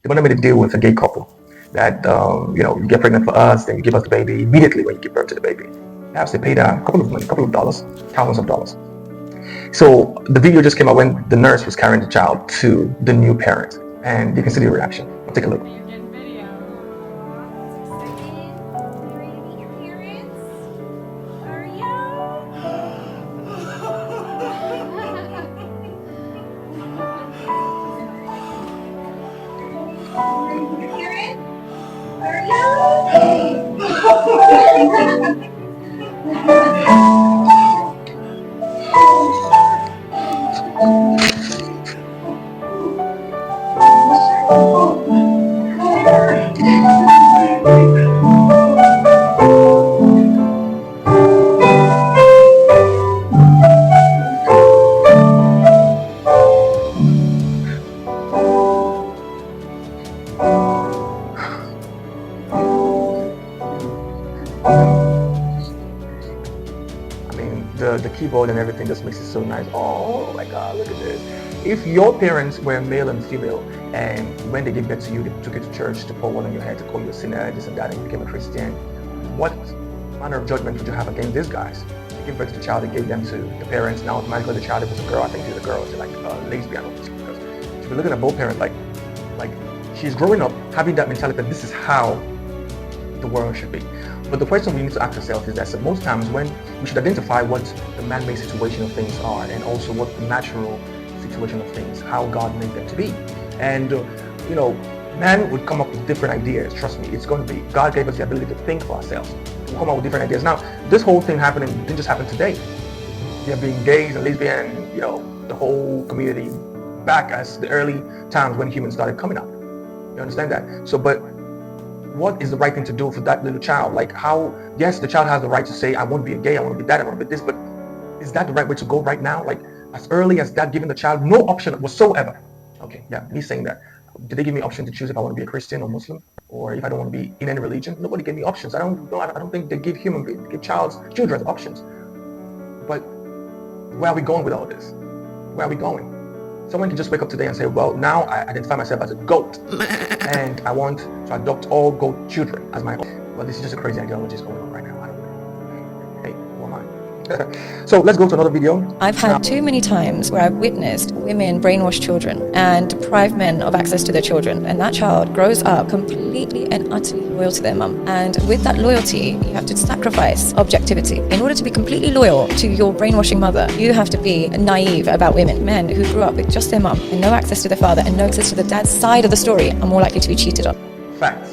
The mother made a deal with a gay couple that you get pregnant for us, then you give us the baby immediately when you give birth to the baby. Perhaps they paid a couple of dollars, thousands of dollars. So the video just came out when the nurse was carrying the child to the new parent, and you can see the reaction. I'll take a look. I mean, the keyboard and everything just makes it so nice. Oh my God, look at this. If your parents were male and female, and when they gave birth to you, they took you to church to pour water on your head to call you a sinner, this and that, and you became a Christian, what manner of judgment would you have against these guys? They gave birth to the child, they gave them to the parents. Now automatically the child, if it's a girl, I think she's a girl, she's like a lesbian, because if you're looking at both parents, like she's growing up having that mentality that this is how the world should be. But the question we need to ask ourselves is that most times when we should identify what the man-made situation of things are, and also what the natural situation of things, how God made them to be. And man would come up with different ideas. Trust me, it's going to be, God gave us the ability to think for ourselves. We'll come up with different ideas. Now, this whole thing happening didn't just happen today. There have been gays and lesbian, the whole community back as the early times when humans started coming up. You understand that? So, but what is the right thing to do for that little child? Like yes, the child has the right to say, I want to be a gay, I want to be that, I want to be this, but is that the right way to go right now? Like as early as that, giving the child no option whatsoever. Okay, yeah, me saying that. Did they give me option to choose if I want to be a Christian or Muslim, or if I don't want to be in any religion? Nobody gave me options. I don't think they give children options. But where are we going with all this? Where are we going? Someone can just wake up today and say, well, now I identify myself as a goat and I want to adopt all goat children as my own. Well, this is just a crazy ideology going on right now. I don't know. Hey, who am I? So let's go to another video. I've had too many times where I've witnessed women brainwash children and deprive men of access to their children, and that child grows up completely and utterly loyal to their mum. And with that loyalty, you have to sacrifice objectivity. In order to be completely loyal to your brainwashing mother, you have to be naive about women. Men who grew up with just their mum and no access to their father and no access to the dad's side of the story are more likely to be cheated on. Facts.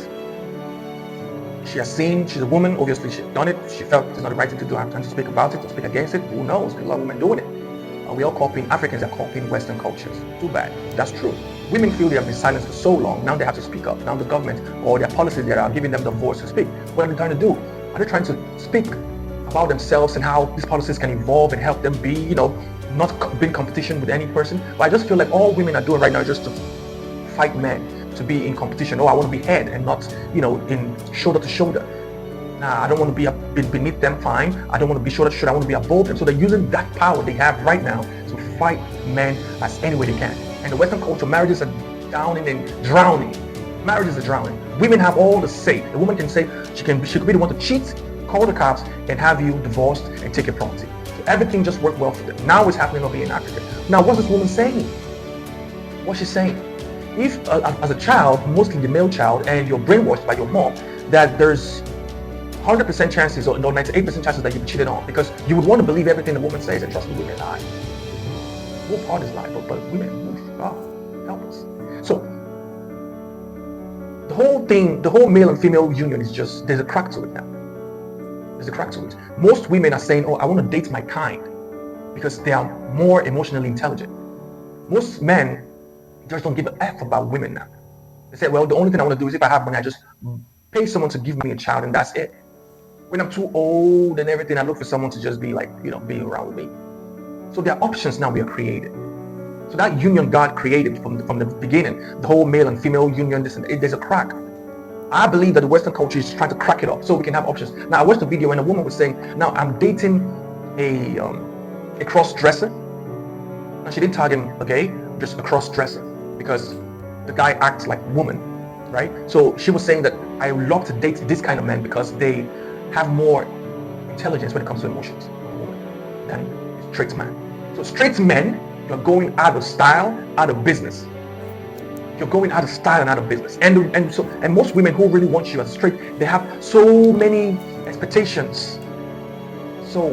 She has seen, she's a woman, obviously she's done it, she felt it's not the right thing to do, I have time to speak about it, to speak against it, who knows, there's a lot of women doing it. We are copying, Africans are copying Western cultures. Too bad, that's true. Women feel they have been silenced for so long, now they have to speak up. Now the government or their policies that are giving them the voice to speak. What are they trying to do? Are they trying to speak about themselves and how these policies can evolve and help them be, not be in competition with any person? But I just feel like all women are doing right now is just to fight men, to be in competition. Oh, I want to be head and not, in shoulder to shoulder. Nah, I don't want to be beneath them, fine. I don't want to be shoulder to shoulder, I want to be above them. So they're using that power they have right now to fight men as any way they can. And the Western culture, marriages are downing and drowning. Marriages are drowning. Women have all the say. The woman can say, she could be the one to cheat, call the cops, and have you divorced and take your property. So everything just worked well for them. Now it's happening over here in Africa. Now what's this woman saying? What's she saying? If as a child, mostly the male child, and you're brainwashed by your mom, that there's 100% chances or 98% chances that you'll be cheated on, because you would want to believe everything the woman says, and trust me, women lie. Both parties lie, but women, God, help us. So the whole thing, the whole male and female union is just, there's a crack to it now. There's a crack to it. Most women are saying, oh, I want to date my kind, because they are more emotionally intelligent. Most men just don't give a F about women now. They say, well, the only thing I want to do is if I have money, I just pay someone to give me a child and that's it. When I'm too old and everything, I look for someone to just be like, being around with me. So there are options now we are created. So that union God created from the beginning, the whole male and female union, there's a crack. I believe that the Western culture is trying to crack it up so we can have options. Now, I watched a video and a woman was saying, now I'm dating a cross-dresser. And she didn't tag him, okay, just a cross-dresser. Because the guy acts like woman, right? So she was saying that I love to date this kind of men because they have more intelligence when it comes to emotions than a straight man. So straight men, you're going out of style, out of business. You're going out of style and out of business. And most women who really want you as straight, they have so many expectations. So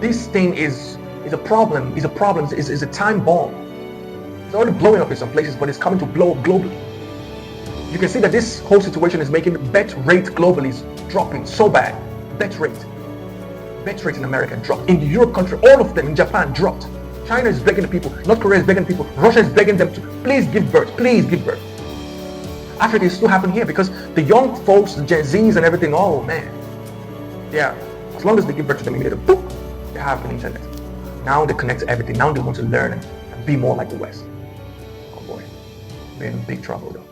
this thing is a problem, is a time bomb. It's already blowing up in some places, but it's coming to blow up globally. You can see that this whole situation is making bet rate globally is dropping so bad. Bet rate in America dropped. In the Europe country, all of them, in Japan, dropped. China is begging the people. North Korea is begging people. Russia is begging them to please give birth. Please give birth. Africa is still happening here because the young folks, the Gen Zs and everything, oh man. Yeah, as long as they give birth to them immediately, boop, they have an internet. Now they connect to everything. Now they want to learn and be more like the West. Oh boy, we're in big trouble though.